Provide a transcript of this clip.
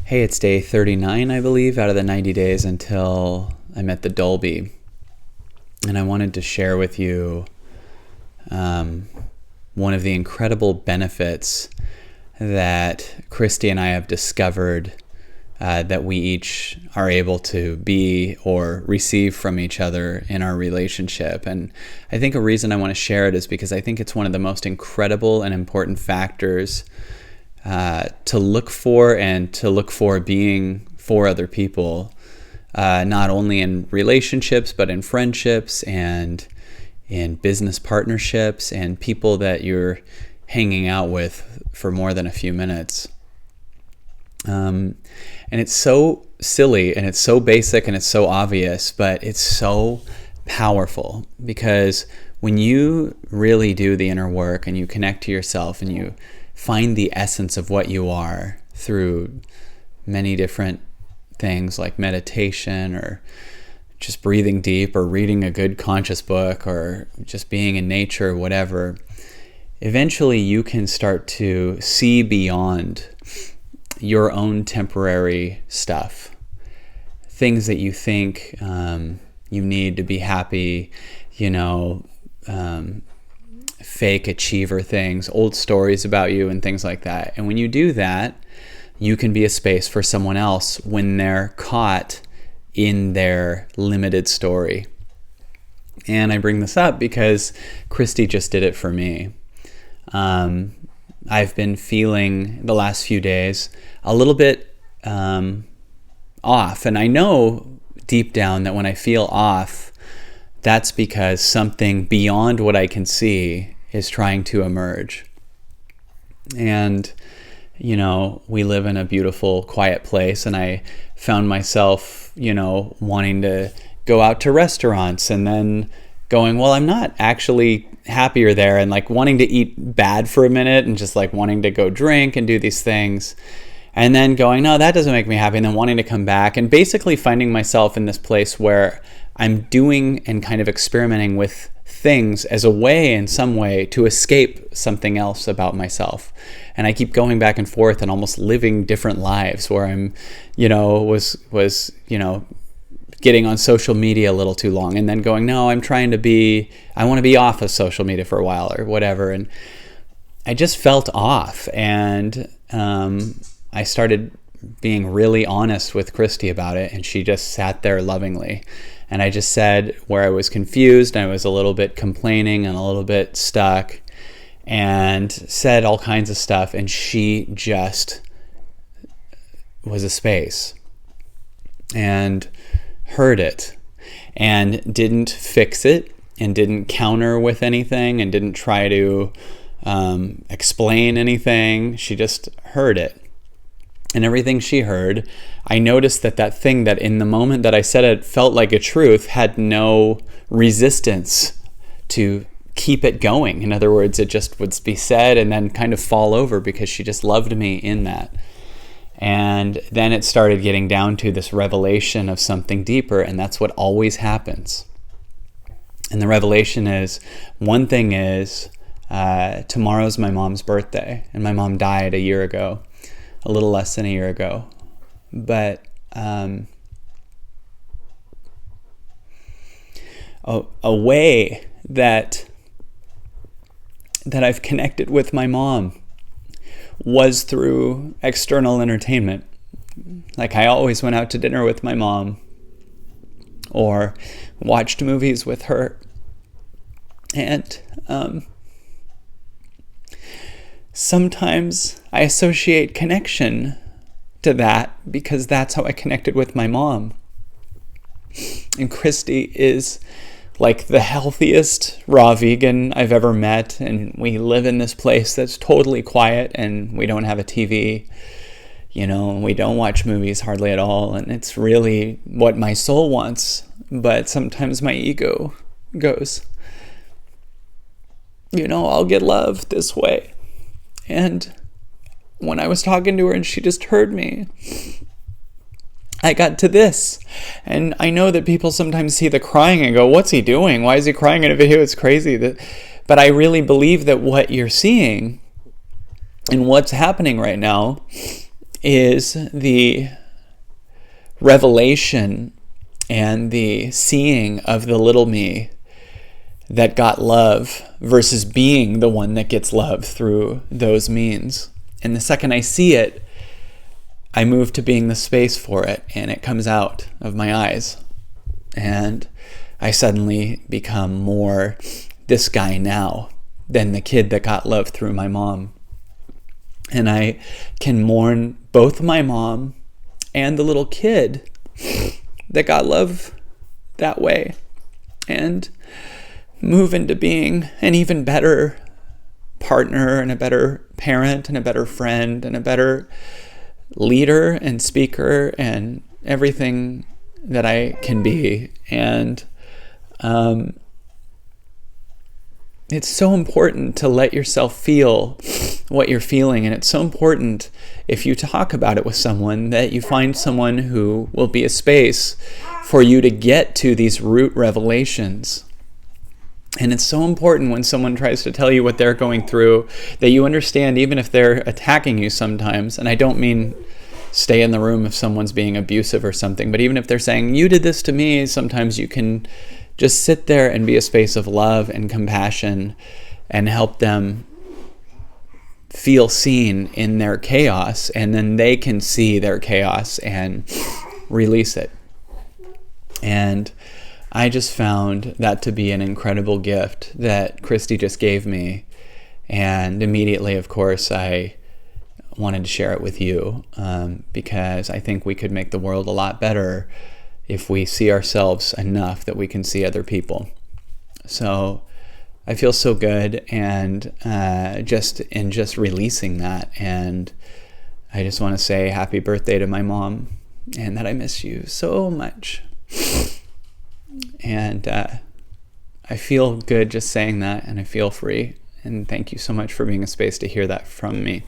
Hey, it's day 39, I believe, out of the 90 days until I met the Dolby. And I wanted to share with you one of the incredible benefits that Christy and I have discovered that we each are able to be or receive from each other in our relationship. And I think a reason I want to share it is because I think it's one of the most incredible and important factors to look for and to look for being for other people, not only in relationships, but in friendships and in business partnerships and people that you're hanging out with for more than a few minutes. And it's so silly and it's so basic and it's so obvious, but it's so powerful because when you really do the inner work and you connect to yourself and you find the essence of what you are through many different things like meditation or just breathing deep or reading a good conscious book or just being in nature or whatever, eventually you can start to see beyond your own temporary stuff, things that you think you need to be happy, fake achiever things, old stories about you and things like that. And when you do that, you can be a space for someone else when they're caught in their limited story. And I bring this up because Christy just did it for me. I've been feeling the last few days a little bit off. And I know deep down that when I feel off, that's because something beyond what I can see is trying to emerge. And, we live in a beautiful, quiet place, and I found myself, wanting to go out to restaurants and then going, well, I'm not actually happier there, and like wanting to eat bad for a minute and just like wanting to go drink and do these things. And then going, no, that doesn't make me happy. And then wanting to come back and basically finding myself in this place where I'm doing and kind of experimenting with things as a way, in some way, to escape something else about myself. And I keep going back and forth and almost living different lives where I'm, was getting on social media a little too long and then going, no, I want to be off of social media for a while or whatever. And I just felt off. And I started being really honest with Christy about it. And she just sat there lovingly. And I just said where I was confused, I was a little bit complaining and a little bit stuck, and said all kinds of stuff. And she just was a space and heard it and didn't fix it and didn't counter with anything and didn't try to explain anything. She just heard it. And everything she heard, I noticed that thing that in the moment that I said it felt like a truth had no resistance to keep it going. In other words, it just would be said and then kind of fall over because she just loved me in that. And then it started getting down to this revelation of something deeper, and that's what always happens. And the revelation is, one thing is, tomorrow's my mom's birthday, and my mom died a year ago. A little less than a year ago. But a way that I've connected with my mom was through external entertainment. Like I always went out to dinner with my mom or watched movies with her. And sometimes I associate connection to that because that's how I connected with my mom. And Christy is like the healthiest raw vegan I've ever met, and we live in this place that's totally quiet, and we don't have a TV, and we don't watch movies hardly at all, and it's really what my soul wants, but sometimes my ego goes, I'll get love this way. And when I was talking to her and she just heard me, I got to this. And I know that people sometimes see the crying and go, what's he doing? Why is he crying in a video? It's crazy. But I really believe that what you're seeing and what's happening right now is the revelation and the seeing of the little me that got love versus being the one that gets love through those means. And the second I see it, I move to being the space for it, and it comes out of my eyes. And I suddenly become more this guy now than the kid that got love through my mom. And I can mourn both my mom and the little kid that got love that way, and move into being an even better partner and a better parent and a better friend and a better leader and speaker and everything that I can be. And it's so important to let yourself feel what you're feeling. And it's so important, if you talk about it with someone, that you find someone who will be a space for you to get to these root revelations. And it's so important when someone tries to tell you what they're going through, that you understand, even if they're attacking you sometimes. And I don't mean stay in the room if someone's being abusive or something, but even if they're saying, you did this to me, sometimes you can just sit there and be a space of love and compassion and help them feel seen in their chaos, and then they can see their chaos and release it. And I just found that to be an incredible gift that Christy just gave me. And immediately, of course, I wanted to share it with you, because I think we could make the world a lot better if we see ourselves enough that we can see other people. So I feel so good, and just releasing that. And I just want to say happy birthday to my mom, and that I miss you so much. And I feel good just saying that, and I feel free. And thank you so much for being a space to hear that from me.